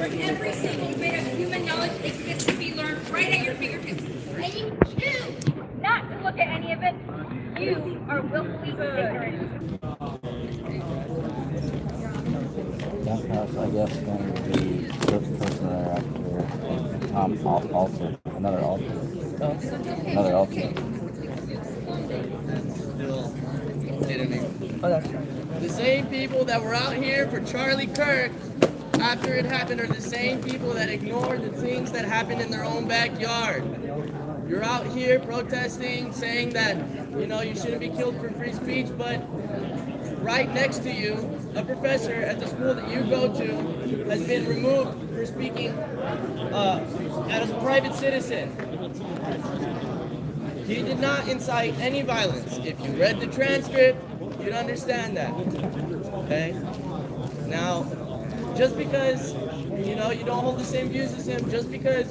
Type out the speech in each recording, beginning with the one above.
where every single bit of human knowledge exists to be learned right at your fingertips. And you choose not to look at any of it. You are willfully ignorant. That house, I guess, going to be the first person there after Alter. Another Alter. Another Alter. Oh, that's right. The same people that were out here for Charlie Kirk after it happened are the same people that ignored the things that happened in their own backyard. You're out here protesting, saying that, you know, you shouldn't be killed for free speech, but right next to you, a professor at the school that you go to has been removed for speaking as a private citizen. He did not incite any violence. If you read the transcript, you'd understand that. Okay? Now, just because, you know, you don't hold the same views as him, just because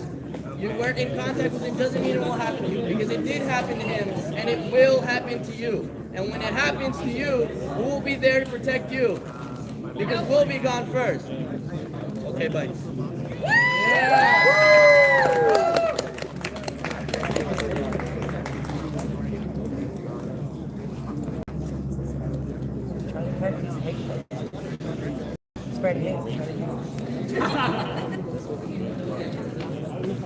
you weren't in contact with him doesn't mean it won't happen to you, because it did happen to him, and it will happen to you. And when it happens to you, we'll be there to protect you, because we'll be gone first. Okay, bye. Spread hate.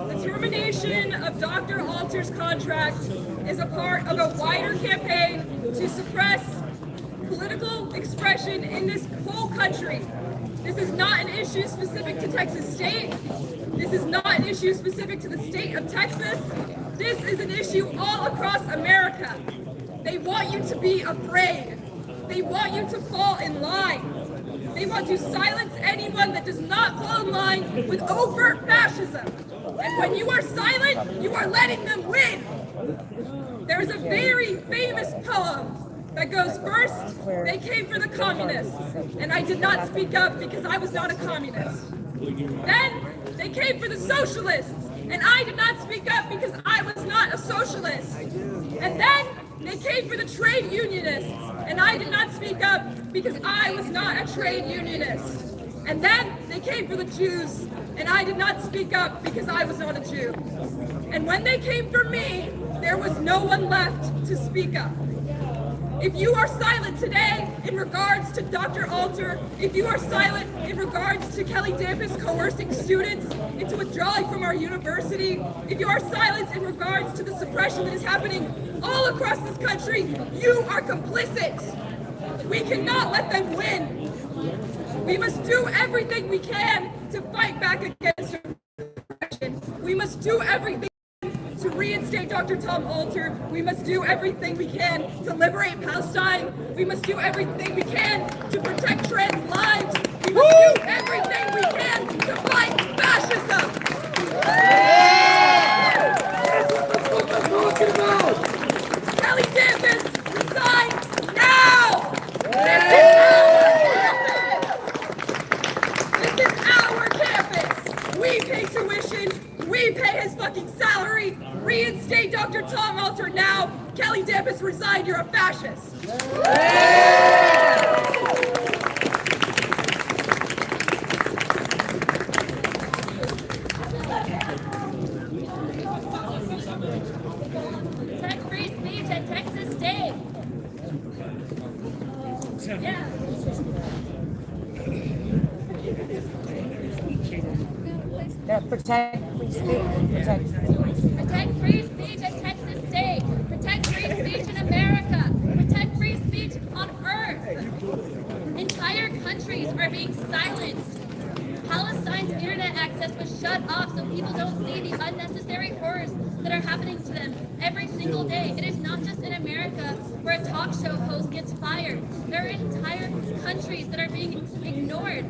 The termination of Dr. Alter's contract is a part of a wider campaign to suppress political expression in this whole country. This is not an issue specific to Texas State. This is not an issue specific to the state of Texas. This is an issue all across America. They want you to be afraid. They want you to fall in line. They want to silence anyone that does not fall in line with overt fascism. And when you are silent, you are letting them win. There is a very famous poem that goes, first, they came for the communists, and I did not speak up because I was not a communist. Then, they came for the socialists, and I did not speak up because I was not a socialist. And then, they came for the trade unionists, and I did not speak up because I was not a trade unionist. And then, they came for the Jews, and I did not speak up because I was not a Jew. And when they came for me, there was no one left to speak up. If you are silent today in regards to Dr. Alter, if you are silent in regards to Kelly Davis coercing students into withdrawing from our university, if you are silent in regards to the suppression that is happening all across this country, you are complicit. We cannot let them win. We must do everything we can to fight back against oppression. We must do everything to reinstate Dr. Tom Alter. We must do everything we can to liberate Palestine. We must do everything we can to protect trans lives. We must do everything we can to fight fascism. That's what I'm talking about. Kelly Davis, resign now! This is our campus. We pay tuition. We pay his fucking salary. Reinstate Dr. Tom Alter now. Kelly Davis, resign. You're a fascist. Protect free speech at Texas State. Yeah. Protect free speech. Protect free speech at Texas State. Protect free speech in America. Protect free speech on Earth. Entire countries are being silenced. Palestine's internet access was shut off so people don't see the unnecessary horrors that are happening to them every single day. It is not just in America where a talk show host gets fired. There are entire countries that are being ignored.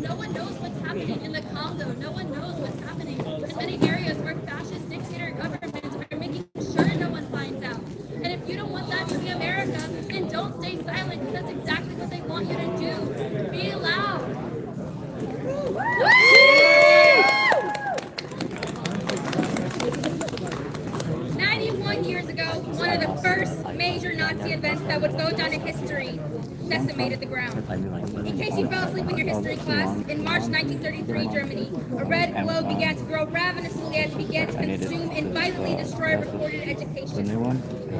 No one knows what's happening in the Congo. No one knows what's happening in many areas where fascist dictator governments are making sure no one finds out. And if you don't want that to be America, then don't stay silent, because that's exactly what they want you to do. Be loud. 91 years ago, one of the first major Nazi events that would go down in history. decimated the ground. In case you fell asleep in your history class, in March 1933 Germany, a red globe began to grow ravenously as it began to consume and violently destroy recorded education.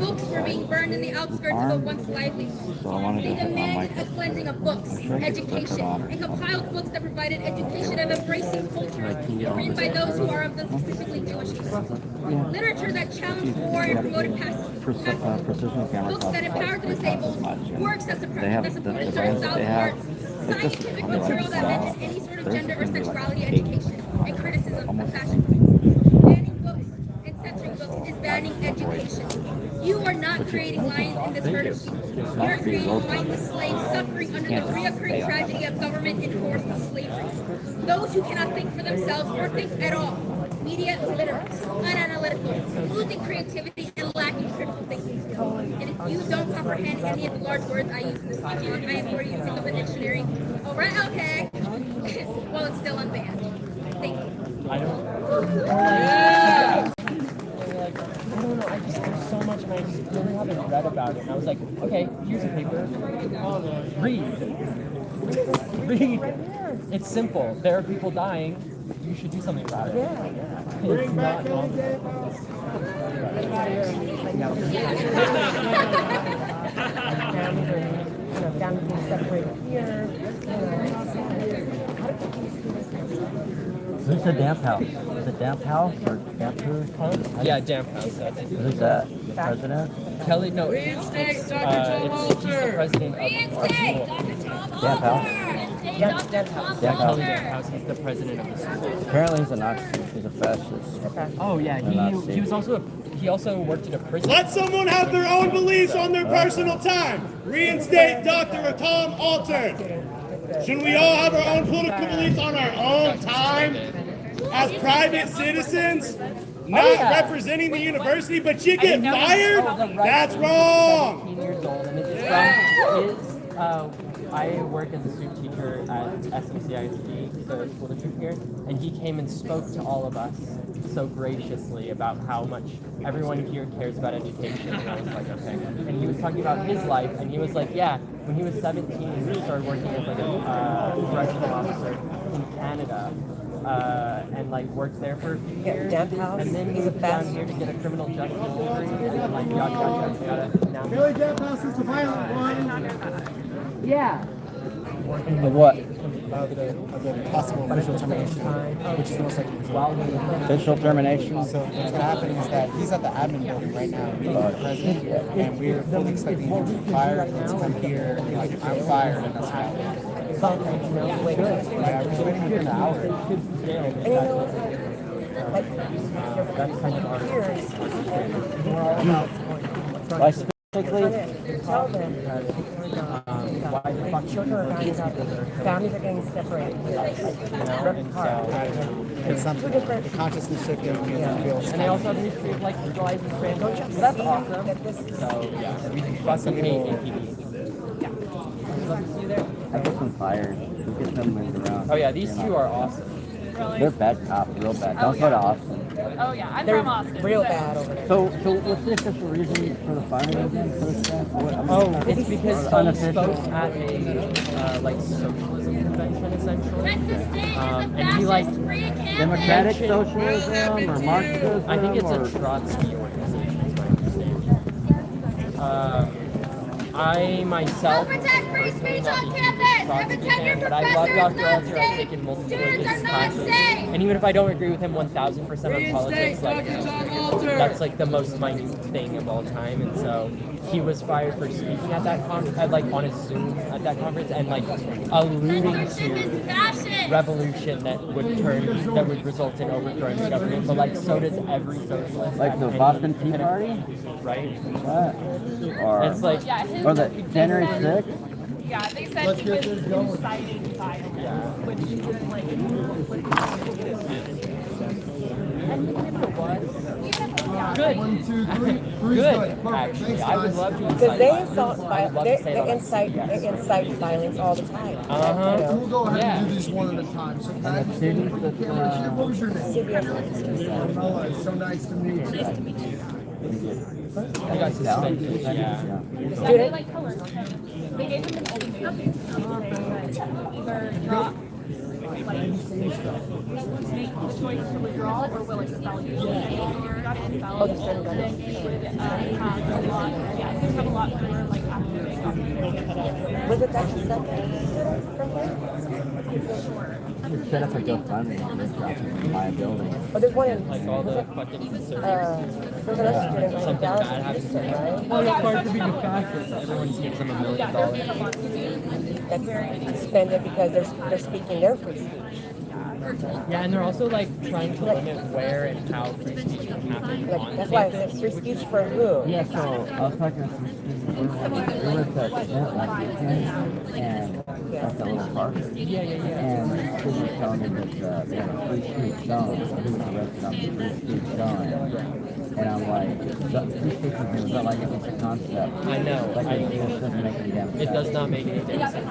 Books were being burned in the outskirts of the once lively. They demanded a cleansing of books, education, and compiled books that provided education and embracing culture, written by those who are of the specifically Jewish faith. Literature that challenged war and promoted pacifism. Books that empowered the disabled. Works that supported certain styles of arts. Scientific material that mentioned any sort of gender or sexuality education, and criticism of fashion. Banning books and censoring books is banning education. You are not creating lions in this herd of sheep. You are creating mindless slaves suffering under the reoccurring tragedy of government-enforced slavery. Those who cannot think for themselves or think at all. Media illiterate, unanalytical, losing creativity, and lacking critical thinking skills. And if you don't comprehend any of the large words I use in this monologue, I implore you to pick up a dictionary. Oh, right, okay. Well, it's still unbanned. Thank you. I don't know, I just, there's so much and I just really haven't read about it. And I was like, okay, here's a paper. Read. It's simple. There are people dying. You should do something about it. It's not complicated. Families are separated here. Who's the damp house? Is it damp house or damp food? Yeah, damp house. That's it. Who's that? The president? Kelly, no. He's the president of our school. Damp house? Yeah, Kelly Damp House. He's the president of the school. Apparently he's a Nazi. He's a fascist. Oh yeah, he was also he also worked at a prison. Let someone have their own beliefs on their personal time. Reinstate Dr. Tom Alter. Shouldn't we all have our own political beliefs on our own time? As private citizens, not representing the university, but you get fired? That's wrong! 18 years old, and it's I work as a student teacher at SMCISD, the school district here, and he came and spoke to all of us so graciously about how much everyone here cares about education, and I was like, okay. And he was talking about his life, and he was like, yeah, when he was 17, he started working as like a correctional officer in Canada, and like worked there for a few years, and then moved down here to get a criminal justice degree, and then like yada. Now Billy Death House is the violent one. yeah. Of what? The possible official termination, which is the most likely. Official termination? So what's going to happen is that he's at the admin building right now, meeting with the president, and we're fully expecting him to be fired and to come here and be like, I'm fired, and that's how. Yeah, we're waiting for an hour. That's kind of Why specifically? Tell them. Families are getting separated. It's something. The consciousness shifting and feels. and they also have a history of like legalizing trans. So that's awesome. So yeah, we fucking hate APD. Yeah. Love to see you there. I get them fired. We get them moved around. Oh yeah, these two are awesome. They're bad cops, real bad. Don't go to Austin. Oh yeah, I'm They're from Austin. real so- bad over there. So what's the official reason for the firing again? For the staff? It's because he unofficial. spoke at a like socialism convention essentially. Texas State is a And he like fascist free campus. Democratic socialism or Marxism? I think it's or... a Trotsky organization, is my understanding. I myself Help protect free speech on not campus. Trotsky And protect your fan, but I love professors, Dr. not Alter. I've safe. taken multiple of Students his are not classes. safe. And even if I don't agree with him 1,000% on politics, like that's like the most minute thing of all time. And so he was fired for speaking at that like on his Zoom at that conference and like alluding Censorship is to fascist. revolution that would result in overthrowing the government. But like so does every socialist. Like at the any Boston Tea kind of- Party? Right? What? Or, It's like Yeah, his, or the January they 6th? said- Yeah, they said he was inciting violence, which is like. and even if it was Good. good, actually, I would love to Because incite they violence. insult, I would love to say that. they incite violence all the time. Uh-huh. We'll go ahead Yeah. and do these one at a time. So, Pat, Students that, what was your name? Oh, it's so nice to meet you. He got suspended. Yeah. Yeah, they like colors, okay? They gave him an ultimatum. Either drop, like, make the choice to withdraw or will expel you. If you got expelled, then you would have a lot, yeah, you have a lot fewer, like, active documents. Was it that second from here? Just set up a GoFundMe and just drop it in my building. Oh, there's one in, Like all the fucking conservatives. there's another student in Something Dallas, bad happens. Houston, right? Well, it's hard to be the fascist. Everyone gives them $1 million. That's suspended because they're speaking their free speech. Yeah, and they're also like trying to limit where and how free speech can happen. Like, on that's why I campus. said free speech for who? Yeah, so I was talking to some students. We were at the event last weekend, and at the little park. Yeah. And the student was telling me that they had a free speech zone, so he was arrested on the free speech zone. And I'm like, free speech is not like it's a concept. I know. Like it just doesn't make any damn sense. It does not make any damn sense.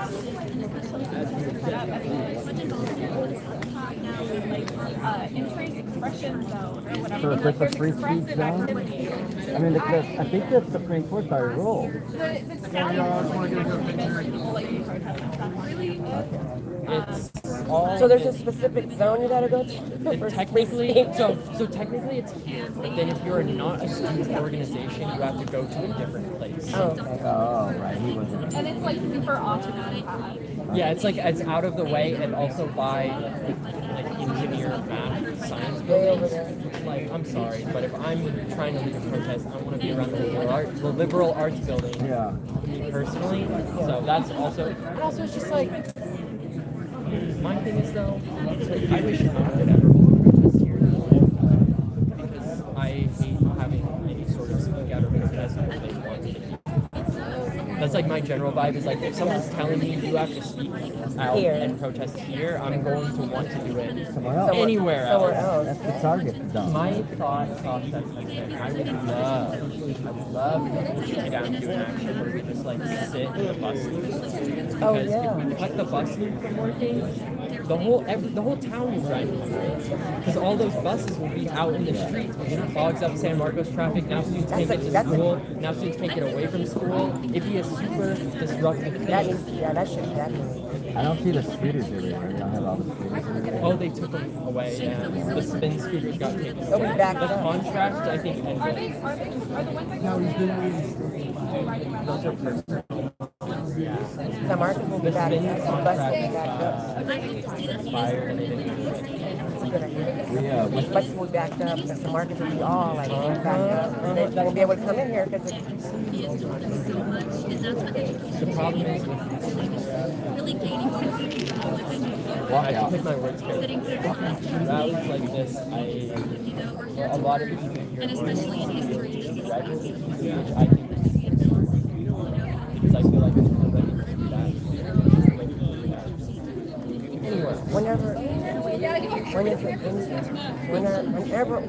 Increased expression zone or whatever. So if it's a free speech zone, I mean, I think the Supreme Court's already ruled. The sound like protest and stuff really It's all. So there's a specific zone you gotta go to for free Technically, speech? so technically it's here. But then if you're not a student organization, you have to go to a different place. Oh, okay. Oh, right, he wasn't. and it's like super automatic. Yeah, it's like it's out of the way and also by like engineer, math, science Way over buildings. there. Like, I'm sorry, but if I'm trying to lead a protest, I want to be around the liberal arts building. Yeah. Me personally. So that's also, and also it's just like, my thing is though, it's like, I wish no one would ever hold a protest here. Because I hate having any sort of speak out or protest where they want to. That's like my general vibe is like, if someone's telling me you have to speak out Here. and protest here, I'm going to want to do it Somewhere else. anywhere Somewhere else. else. That's the target zone. My thought process has been, I would love to get down to an action where we just like sit in the bus loop. Because Oh, yeah. if we cut the bus loop from working, the whole town is driving because all those buses will be out in the streets, which clogs up San Marcos traffic. Now students can't get to That's a- school. Now students can't get away from school. It'd be a super disruptive That thing. needs, yeah, that should definitely. I don't see the scooters everywhere. They don't have all the scooters everywhere. Oh, they took them away. Yeah, the spin scooters got taken. They'll be back The up. contract, I think, ended. Are the ones that go Those are personal. Yeah. San Marcos will be The back spin up. The bus will be contract back up. expired and they didn't do it. That's a good idea. We, The buses will be backed up. And San Marcos will be all like backed up. And they won't be able to come in here because it's The problem is with I have to pick my words carefully. Rallies like this, a lot of the people here, and especially in history, which I think because I feel like it's not ready to do that. Anyway, when is it? When are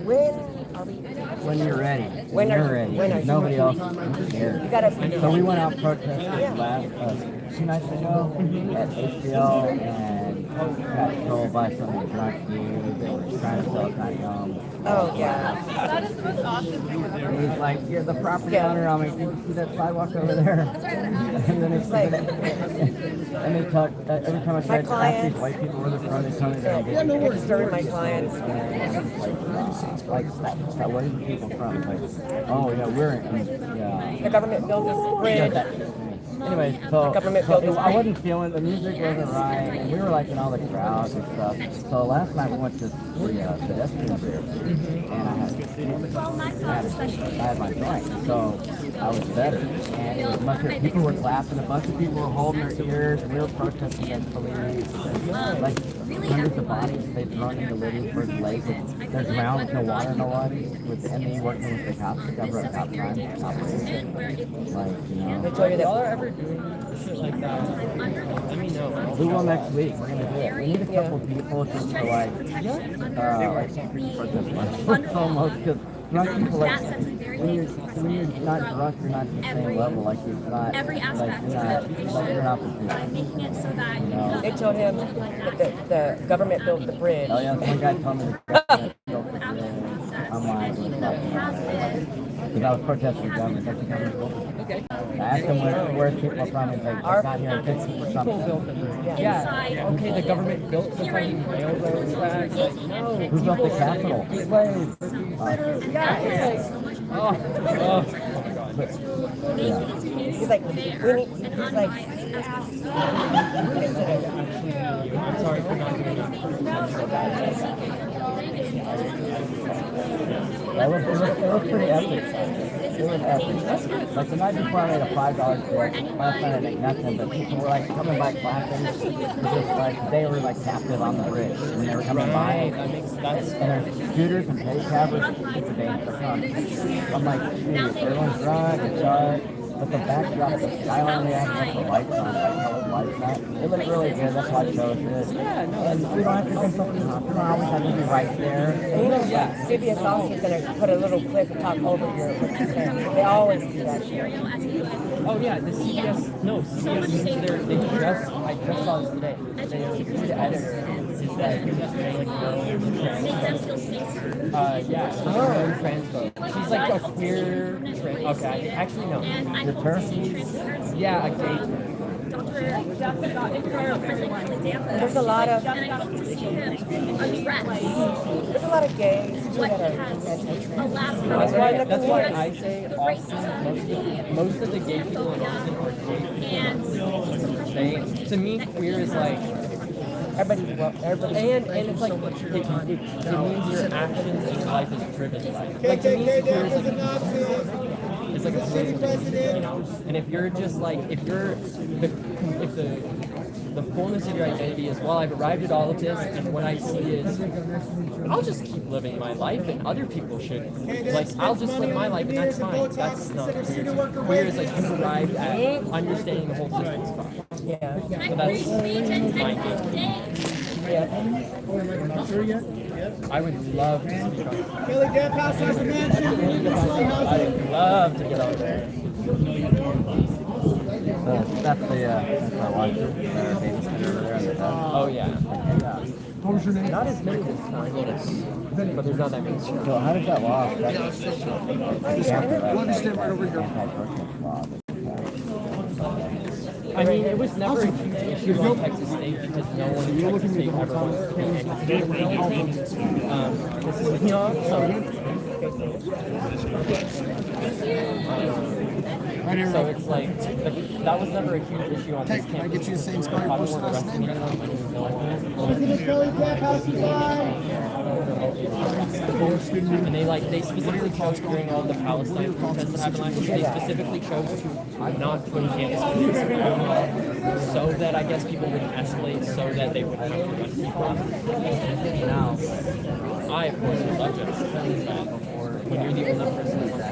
we? when you're ready. When you're are- ready. when are you Nobody ready? else is here. You gotta. So we went out protesting Yeah. last 2 nights ago at ACL and got told by some drunk dude that were trying to sell tiny gum. Oh yeah. that is the most awesome thing I've ever And he's like, you're the property Yeah. owner. I'm like, you see that sidewalk over there? And then it's Like- and they talk, every time I try to ask clients- these white people where they're from, they tell me they're Yeah, no worries. Disturbing my clients. like, where are you people from? Like, oh yeah, we're in, yeah. The government built this Yeah, bridge. that, anyway, so, Government buildings. I wasn't feeling, the music wasn't right, and we were like in all the crowds and stuff. So last night we went to the pedestrian bridge, and I had my joint, so I was better. And it was much of, people were clapping, a bunch of people were holding their ears, and we were protesting against police. And, like hundreds of bodies they've thrown into Lydiasburg Lake. They're drowned with no water, no one. With the ME working with the cops to cover up cop crime operation. Like, you know. They told you if y'all that. are ever doing shit like that, let me know. We will next week. We're gonna do it. We need a couple people just to like protest almost because drunk people like when you're not drunk, you're not at the same level. Like you're not Every aspect like you're not the making it so that They told him that the government built the bridge. Oh yeah, one guy told me the government built the bridge. I'm like, Because I was protesting the government. That's the government built it. Okay. I asked them where people are from, and they got here in 50 or something. People built them. Yeah. Okay, the government built the fucking railroad tracks. No. Who built the Capitol? Slaves. Yeah, it's like, oh my God. Yeah. He's like, we need, he's like, I'm sorry for not doing that. It was pretty epic. It was epic. That's good. Like the night before I made a $5 tip. Last night I made nothing, but people were like coming by clapping. Just like they were like captive on the bridge. And they were coming by. That makes sense. And there's scooters and petty cabbers. It's a dangerous fun. I'm like, shoot, everyone's drunk, it's dark. But the backdrop, the skyline reaction, the lights on, like colored lights on. It looked really good. That's why I chose it. Yeah, no. And we don't have to do something else. We don't always have to be right there. and you know, CBS also is going to put a little clip and talk over your, what you said. They always do that shit. Oh yeah, the CBS uses they just, I just saw this today. The editor is that yeah, she's a transphobe. She's like a queer, okay, actually no. Your turf? Yeah, a gay. There's a lot of gays too that are anti-trans. That's why I say Austin, most of the gay people in Austin are gay. To me, queer is like Everybody, and it's like it means your actions in life is driven by it. Like to me, queer is like it's like a political thing, you know. And if you're just like if the fullness of your identity is, well, I've arrived at all of this, and what I see is, I'll just keep living my life, and other people should. Like, I'll just live my life, and that's fine. That's not queer. Queer is like you've arrived at understanding the whole system's fine. yeah. So that's my I would love to speak on Kelly Gap House has a mansion. I would love to get on there. That's my wife. Babysitter over there on the top. Oh, yeah. What was your name? Not as many this time, but there's not that many. So how does that law affect? We'll understand right over here. I mean, it was never a huge issue on Texas State because no one in Texas State ever wants to be anything. This is Leon, so it's like, that was never a huge issue on this campus. Can I get you the same spelling Probably first weren't last arresting name? anyone, like, no one. Kelly Gap House is And they specifically chose during all the Palestine protests that happened last year, they specifically chose to not put campus police so that I guess people wouldn't escalate, so that they wouldn't have to run people. Now, I of course would love to have that before when you're the only person that's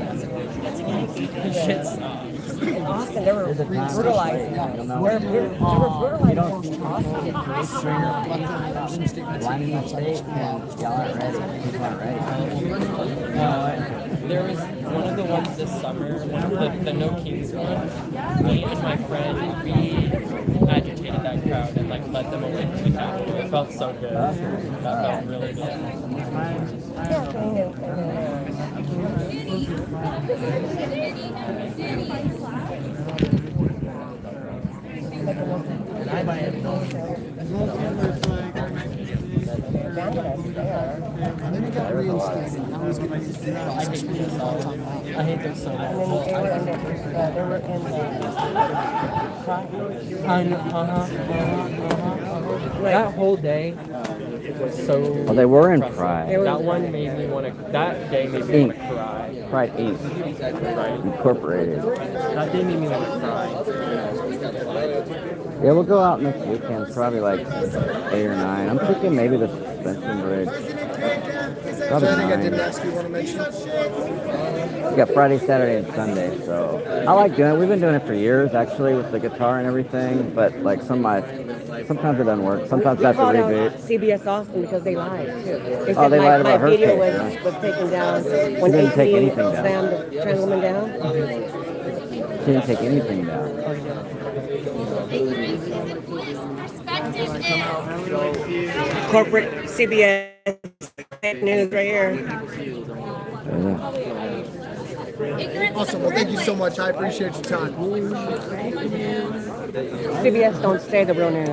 shit sucks. In Austin, they were brutalizing. They were brutalizing Austin. Lining the state and y'all aren't ready. People aren't ready. There was one of the ones this summer, the No Kings one. Me and my friend, we agitated that crowd and like led them away from the Capitol. It felt so good. That felt really good. I hate them so much. That whole day was so. Well, they were in Pride. That one made me want to. That day made me want to cry. Pride Inc. Right. Incorporated. That day made me want to cry. Yeah, we'll go out next weekend, probably like 8 or 9. I'm thinking maybe the suspension bridge. Probably 9. I didn't ask you want to mention. We got Friday, Saturday, and Sunday, so I like doing it. We've been doing it for years, actually, with the guitar and everything. But like sometimes it doesn't work. Sometimes I have to Called out reboot. CBS Austin because they lied too. They Oh, they lied about my her video case, was taken down when didn't take AC anything down. slammed the trans woman down. She didn't take anything down. Ignorance isn't bliss. Perspective is. Corporate CBS news right here. Yeah. Ignorance Awesome. is a Well, thank you so privilege. much. I appreciate your time. CBS don't say the real news.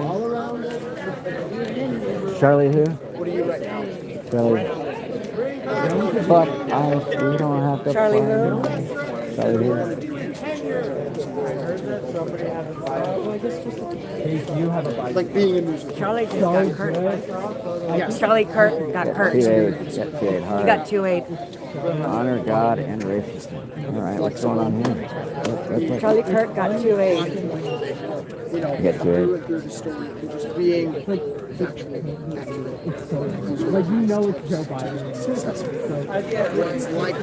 Charlie who? What are you right now? Charlie. Fuck, we don't have to Charlie find who? him. Charlie who? You have a bike. Like being a musician. Charlie just got hurt. Charlie Kirk got hurt. 2-8. Yeah, 2-8. He Hard. got 2-8. Honor God and racism. All right, what's going on here? What? Charlie Kirk got 2-8. You know, Get to it. through the story, just being factually accurate. Like, you know it's Joe Biden. Successful. What it's like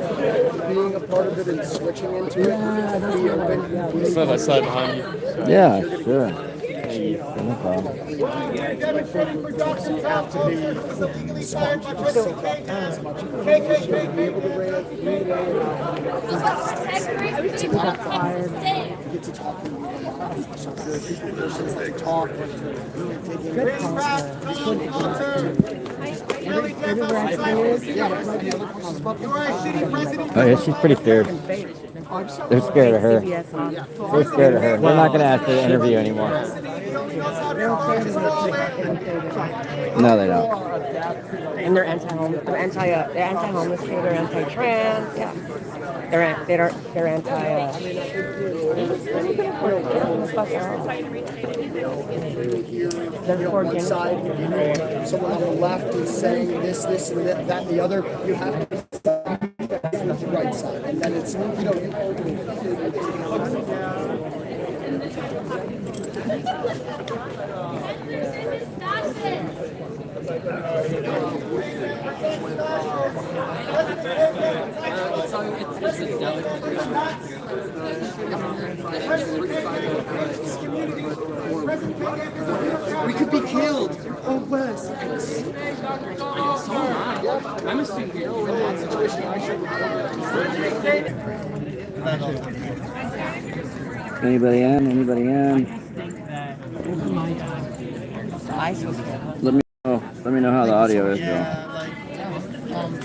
being a part of it and switching into it, be open. Side by side behind you. Yeah, sure. No problem. Have to be spongy, just soak up as much as you can. Be able to read get to talk to so the people persons that talk, Oh yeah, she's pretty fierce. They're scared of her. CBS on. They're scared of her. They're not going to ask her to interview anymore. No, they don't. And they're anti-homeless. They're anti-homeless. They're anti-trans. Yeah. They're anti. They're for one side, you know, someone on the left is saying this, and that, and the other. You have to decide the right side, and then it's, you know, we could be killed. Oh, Wes. I'm a superhero in that situation. Anybody in? Anybody in? ice was good. Let me know how the audio is, though.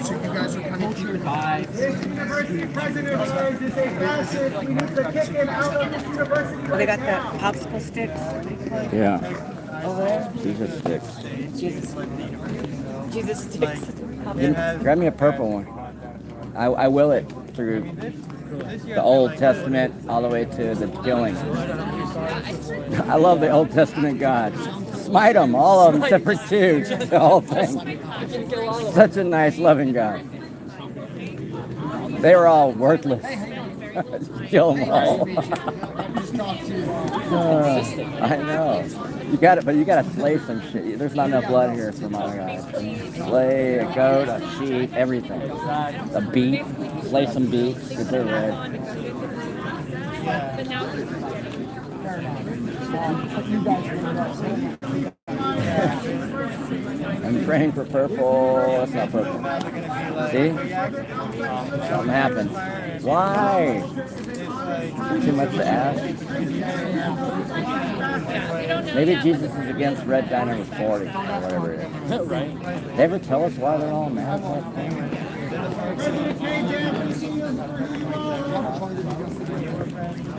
So you guys are kind of keeping University president says it's a massive. We need to kick him out of this university. Well, they got the popsicle sticks Yeah. over there. Jesus sticks. Jesus sticks. Grab me a purple one. I will it through the Old Testament all the way to the killing. I love the Old Testament God. Smite them, all of them, except for two. The whole thing. Such a nice, loving God. They were all worthless. Kill them all. I know. You got it, but you got to slay some shit. There's not enough blood here for my guys. Slay a goat, a sheep, everything. A beet. Slay some beets because they're red. I'm praying for purple. That's not purple. See? Something happened. Why? Too much to ask? Maybe Jesus is against red dye with 40 or whatever it is. Right. They ever tell us why they're all mad like that?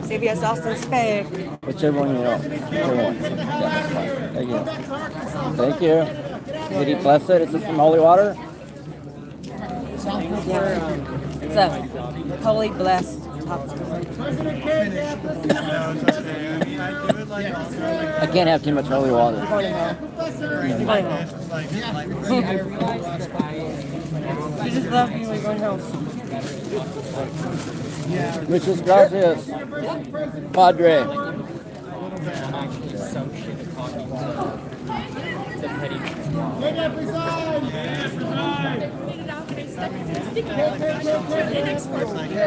CBS Austin Spade. Whichever one you know. Whichever one. Yeah, that's fine. Thank you. Thank you. Did he bless it? Is this from holy water? Yeah. It's a holy blessed popsicle. I can't have too much holy water. You're going home. You're going home. You just love me when you're going home. Muchas gracias, Padre.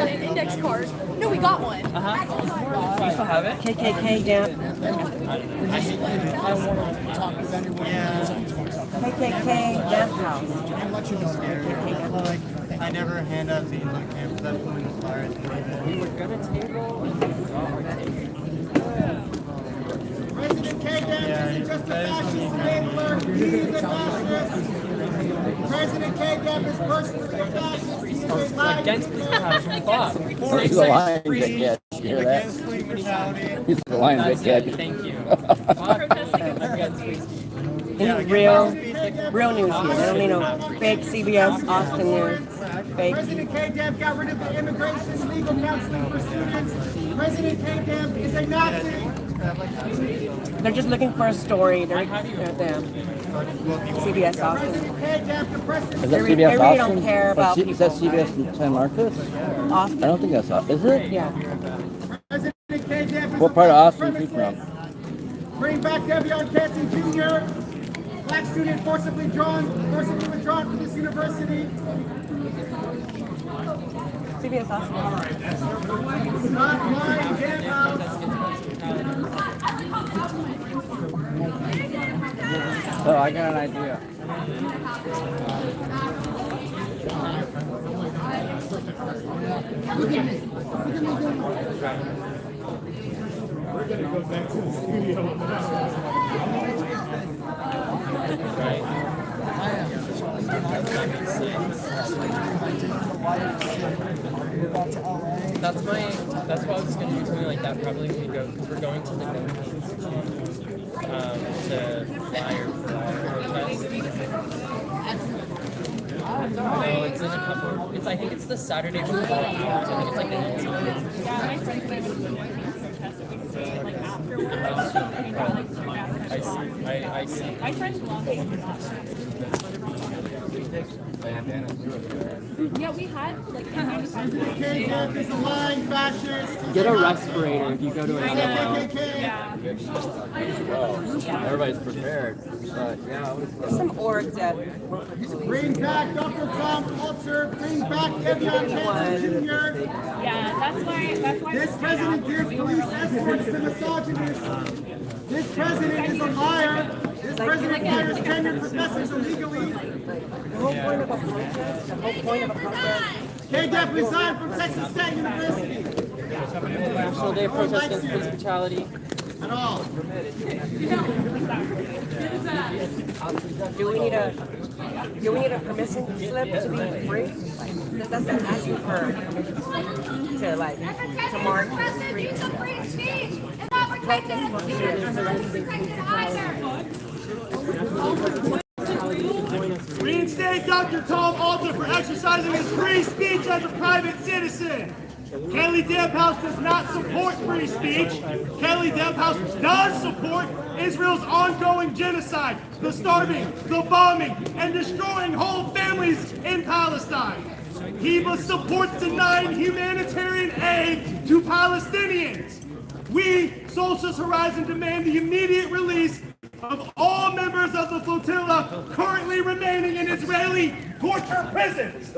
An index card. No, we got one. You still have it? KKK, yeah. KKK Death House. I never hand out these on campus. That's when the flyers. We were gonna table and President K. Just the fascist enabler. He's a fascist. President K-Gap is personally fascist. He is a liar. Against fuck. He's the lion, big kid. You hear that? Against police brutality. He's the lion, big kid. Thank you. Any real news here. I don't need no fake CBS, Austin news. Fake. President K-Gap got rid of the immigration legal counseling for students. President K-Gap is a Nazi. They're just looking for a story. They're them. CBS Austin. K-Gap, the president. Is that They CBS really Austin? don't care about Is that CBS in San Marcos? Austin. I don't think that's Austin. Is it? Yeah. President K-Gap is What part of Austin is he from? Bring back Devion Canton Jr. Black student forcibly withdrawn from this university. CBS Austin. Not my damn house. So I got an idea. We're gonna go back to the studio now. That's what I was gonna do, something like that. Probably we go because we're going to the Philippines to flyer for our protest. No, it's in a couple. I think it's the Saturday before ours. I think it's like the 19th. Yeah, my friends and I went to the protest that we stayed like afterwards. We got like 2 baskets. I see. My friends love it. Yeah, we had like K-Gap is a lying fascist. Get a respirator if you go to a yeah. Everybody's prepared. But yeah, There's some orgs that work with police. Bring back Dr. Tom Alter. Bring back Devion Canton Jr. Yeah, that's why This president gives police escorts to misogynists. This president is a liar. This president hires tenured professors illegally. The whole point of a protest, the whole point of a protest. K-Gap resigned from Texas State University. National Day of Protest Against Police Brutality. At all. Do we need a permission slip to be free? Like, that's not asking for permission to march the streets. Protest for Reinstate Dr. Tom Alter for exercising his free speech as a private citizen. Kelly Debhouse does not support free speech. Kelly Debhouse does support Israel's ongoing genocide, the starving, the bombing, and destroying whole families in Palestine. He supports denying humanitarian aid to Palestinians. We, Socialist Horizon, demand the immediate release of all members of the flotilla currently remaining in Israeli torture prisons.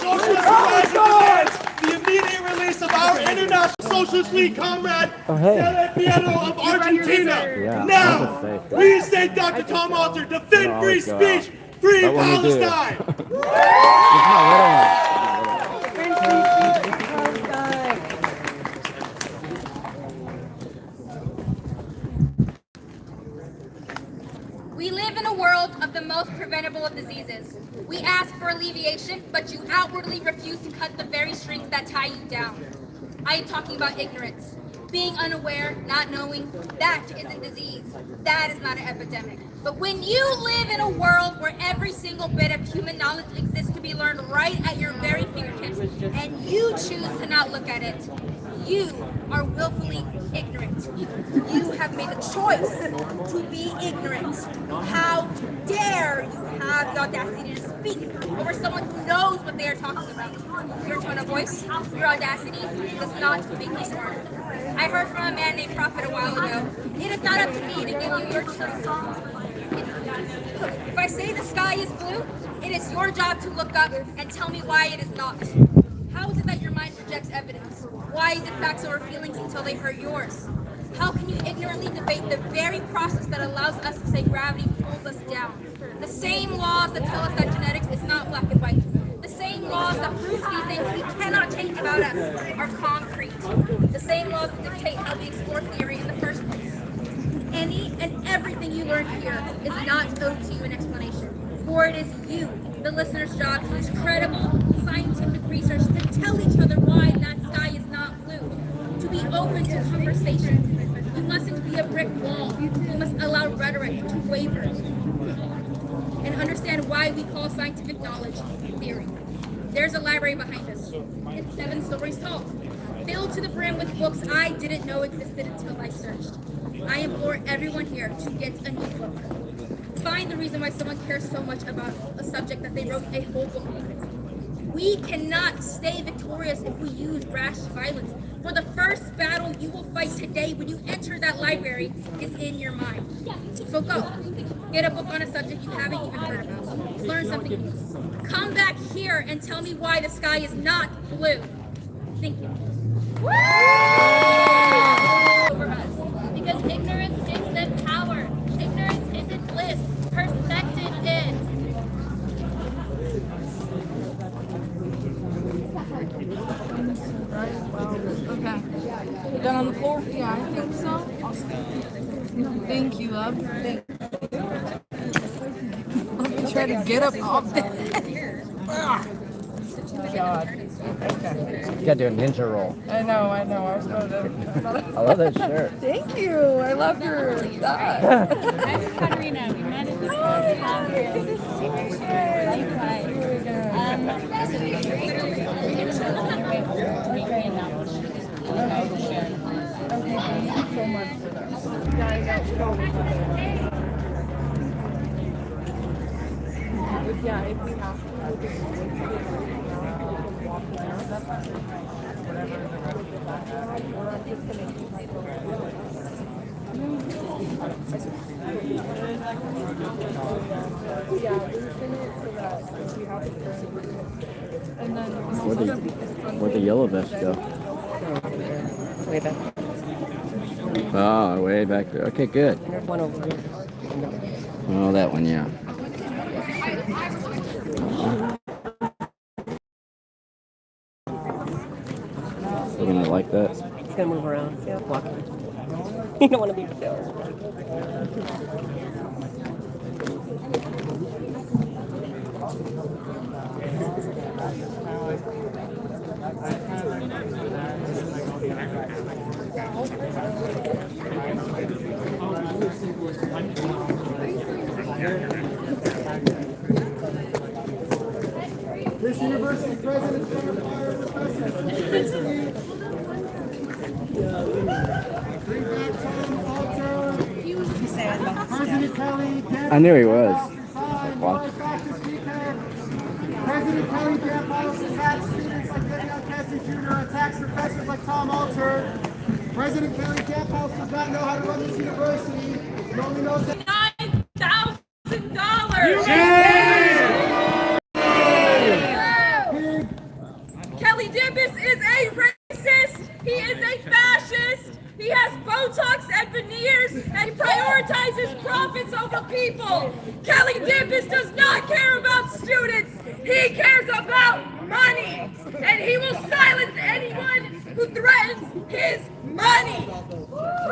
Socialist Horizon demands the immediate release of our International Socialist League comrade, Sele Piero of Argentina. Now, reinstate Dr. Tom Alter, defend free speech, free Palestine. We live in a world of the most preventable of diseases. We ask for alleviation, but you outwardly refuse to cut the very strings that tie you down. I am talking about ignorance. Being unaware, not knowing, that isn't disease. That is not an epidemic. But when you live in a world where every single bit of human knowledge exists to be learned right at your very fingertips, and you choose to not look at it, you are willfully ignorant. You have made a choice to be ignorant. How dare you have the audacity to speak over someone who knows what they are talking about? Your tone of voice, your audacity does not make me smarter. I heard from a man named Prophet a while ago. It is not up to me to give you your truth. If I say the sky is blue, it is your job to look up and tell me why it is not. How is it that your mind rejects evidence? Why is it facts over feelings until they hurt yours? How can you ignorantly debate the very process that allows us to say gravity pulls us down? The same laws that tell us that genetics is not black and white. The same laws that prove these things we cannot change about us are concrete. The same laws that dictate how we explore theory in the first place. Any and everything you learn here is not owed to you in explanation. For it is you, the listener's job, to use credible scientific research to tell each other why that sky is not blue. To be open to conversation. You mustn't be a brick wall. You must allow rhetoric to waver and understand why we call scientific knowledge theory. There's a library behind us. It's 7 stories tall, filled to the brim with books I didn't know existed until I searched. I implore everyone here to get a new book. Find the reason why someone cares so much about a subject that they wrote a whole book on it. We cannot stay victorious if we use rash violence. For the first battle you will fight today when you enter that library is in your mind. So go, get a book on a subject you haven't even heard about. Learn something new. Come back here and tell me why the sky is not blue. Thank you. Over us. Because ignorance gives them power. Ignorance isn't bliss. Perspective is. Okay. You done on the floor? Yeah, I think so. Thank you, love. Let me try to get up off there. God. Okay. You gotta do a ninja roll. I know. I was about to. I love that shirt. Thank you. I love your style. I'm Katarina. We met at the So much for that. Yeah, if we have to. Where'd the yellow vest go? Way back. Oh, way back there. Okay, good. There's one over here. Oh, that one, yeah. We're gonna like that. It's gonna move around. Yeah, walking. You don't want to be still. This university president, President Kelly, I knew he was. President Kelly Camp House attacks students like Gideon Cassie Jr., attacks professors like Tom Alter. President Kelly Camp House does not know how to run this university. He only knows that $9,000. Giganticus is a racist. He is a fascist. He has Botox and veneers and prioritizes profits over people. Giganticus does not care about students. He cares about money. And he will silence anyone who threatens his money.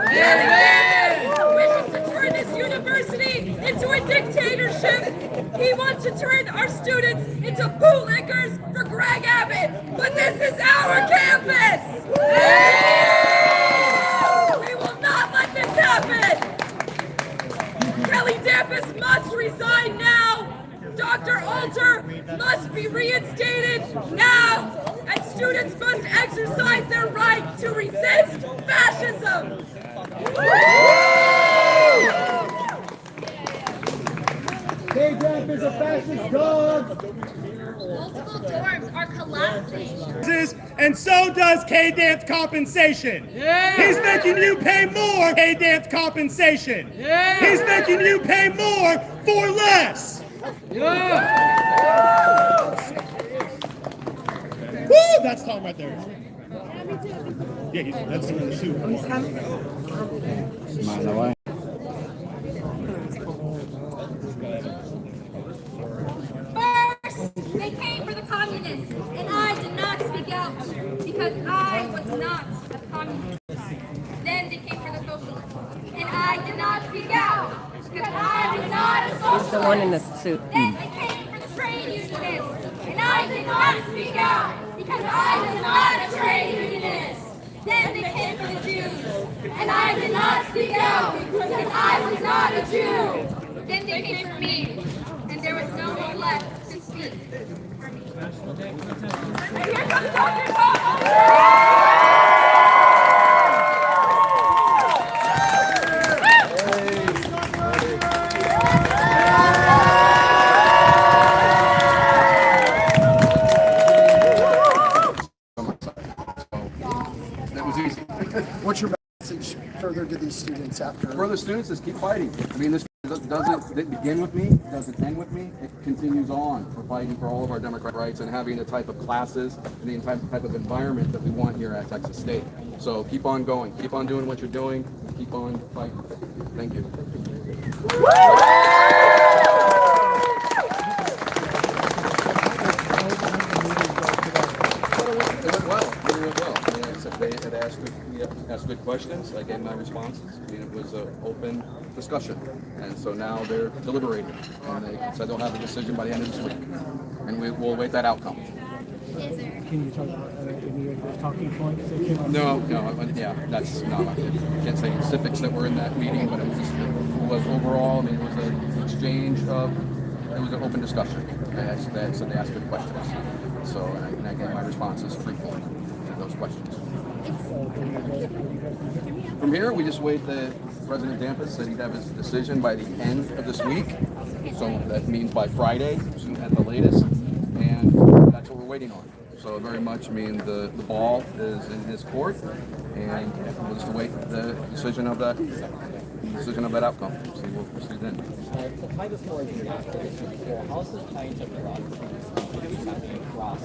Giganticus wishes to turn this university into a dictatorship. He wants to turn our students into bootlickers for Greg Abbott. But this is our campus. We will not let this happen. Giganticus must resign now. Dr. Alter must be reinstated now. And students must exercise their right to resist fascism. K-Damp is a fascist dog. multiple dorms are collapsing. And so does K-Dance compensation. He's making you pay more K-Dance compensation. He's making you pay more for less. Woo! That's Tom right there. Yeah, that's the one to shoot. He's coming. Mind the way. First, they came for the communists, and I did not speak out because I was not a communist. Then they came for the socialists, and I did not speak out because I was not a socialist. The one in the suit. Then they trade unionist. And I did not speak out because I was not a trade unionist. Then they came for the Jews. And I did not speak out because I was not a Jew. Then they came for me. And there was no one left to speak for me. And here comes Dr. Tom. What's your message further to these students after? For the students is keep fighting. I mean, this doesn't begin with me, doesn't end with me. It continues on. We're fighting for all of our democratic rights and having the type of classes and the type of environment that we want here at Texas State. So keep on going. Keep on doing what you're doing. Keep on fighting. Thank you. They had asked good questions. I gave my responses. I mean, it was an open discussion. And so now they're deliberating. And they said they'll have a decision by the end of this week. And we'll await that outcome. Can you talk about any of the talking points that came up? No, yeah, that's not, I can't say specifics that were in that meeting, but it was overall, I mean, it was an exchange of, it was an open discussion. So they asked good questions. So, and I gave my responses frequently to those questions. From here, we just wait. The President Dampus said he'd have his decision by the end of this week. So that means by Friday at the latest. And that's what we're waiting on. So very much, I mean, the ball is in his court. And we'll just wait the decision of that outcome. So we'll proceed then. The fight is more than that. How is this trying to cross,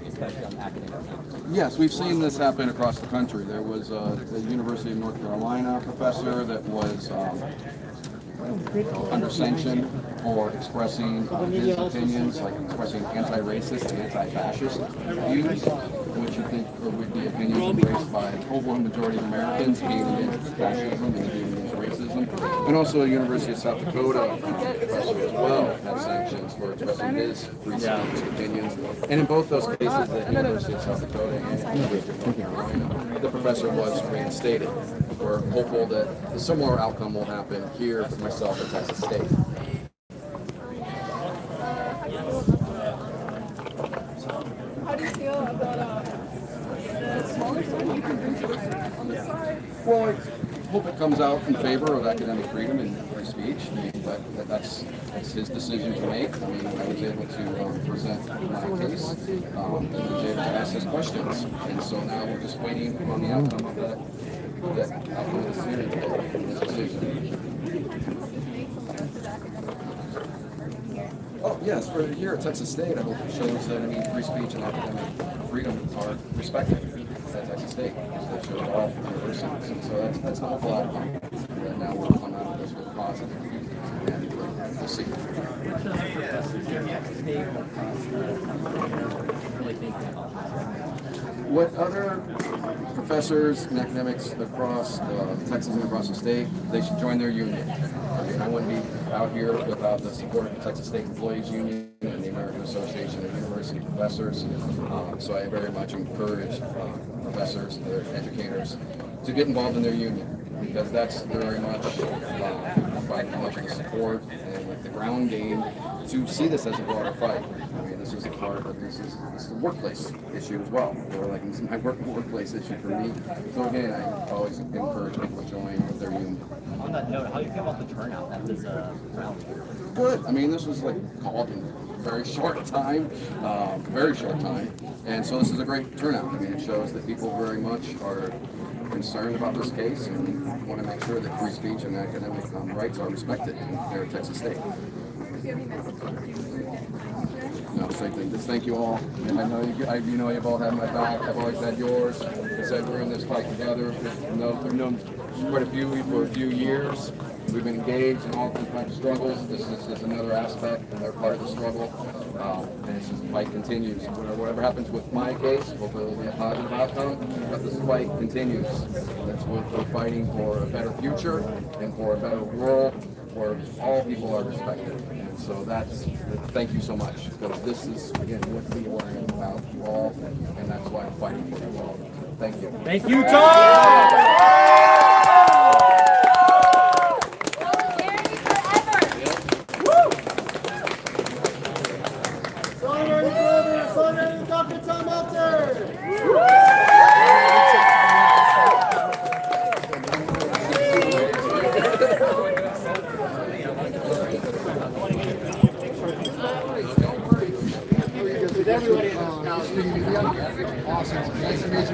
especially on academic? Yes, we've seen this happen across the country. There was the University of North Carolina professor that was under sanction for expressing his opinions, like expressing anti-racist and anti-fascist views, which you think would be opinions embraced by the overwhelming majority of Americans, being against fascism and being against racism. And also the University of South Dakota professor as well had sanctions for expressing his free speech opinions. And in both those cases, the University of South Dakota and the University of North Carolina, the professor was reinstated. We're hopeful that a similar outcome will happen here for myself at Texas State. How do you feel about the smaller stuff you can bring to on the side? Well, I hope it comes out in favor of academic freedom and free speech. I mean, that's his decision to make. I mean, I was able to present my case. He was able to ask his questions. And so now we're just waiting on the outcome of that outcome of this hearing, this decision. Oh, yes, for here at Texas State, I hope it shows that, I mean, free speech and academic freedom are respected at Texas State. So it shows all universities. And so that's the hopeful outcome. And now we'll come out of this with positive. And we'll see. What other professors and academics across Texas and across the state, they should join their union. I mean, I wouldn't be out here without the support of the Texas State Employees Union and the American Association of University Professors. So I very much encourage professors, their educators, to get involved in their union, because that's very much providing much of the support and like the ground game to see this as a broader fight. I mean, this is a part of this is a workplace issue as well, or like it's my workplace issue for me. So again, I always encourage people to join their union. On that note, how do you feel about the turnout at this rally? Good. I mean, this was like called in a very short time, and so this is a great turnout. I mean, it shows that people very much are concerned about this case and want to make sure that free speech and academic rights are respected here at Texas State. No, same thing. Just thank you all. And I know you've all had my back. I've always had yours. I said we're in this fight together. We've known quite a few for a few years. We've been engaged in all kinds of struggles. This is just another aspect and they're part of the struggle. And it's just the fight continues. Whatever happens with my case, hopefully it'll be a positive outcome, but this fight continues. That's what we're fighting for, a better future and for a better world where all people are respected. And so thank you so much, because this is, again, what we are about you all, and that's why I'm fighting for you all. Thank you. Thank you, Tom! Solidarity, Dr. Tom Alter! Everybody in this college. Awesome. Nice to meet you.